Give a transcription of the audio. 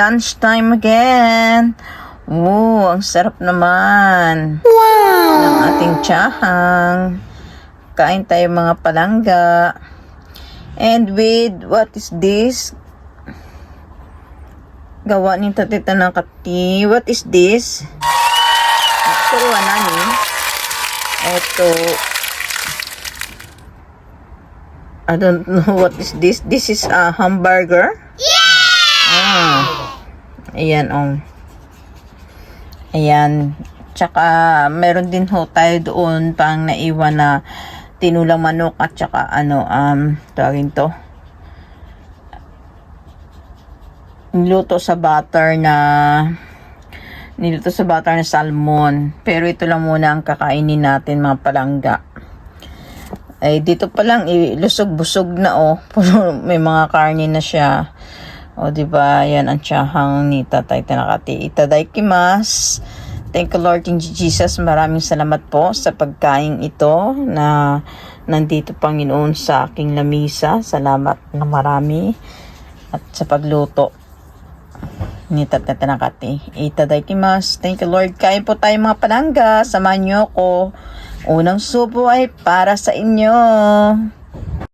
lunchtime again. Ang sarap naman. Wow! Ng ating tsahang. Kain tayo mga palangga. And with, what is this? Gawa ni Tatita ng Kati. What is this? Turuan namin. Ito. I don't know what is this. This is a hamburger. Ayan, Ayan. Tsaka, meron din ho tayo doon pang naiwan na tinulang manok at tsaka, tawagin to. Niluto sa butter na salmon. Pero ito lang muna ang kakainin natin, mga palangga. Dito pa lang, lusog-busog na, may mga karne na siya. Diba? Yan ang tsahang ni Tatay Tanakati. Itadaikimasu. Thank you, Lord in Jesus. Maraming salamat po sa pagkain ito na nandito, Panginoon, sa aking lamisa. Salamat na marami. At sa pagluto ni Tatay Tanakati. Itadaikimasu. Thank you, Lord. Kain po tayo mga palangga. Samahan niyo ko. Unang subo ay para sa inyo.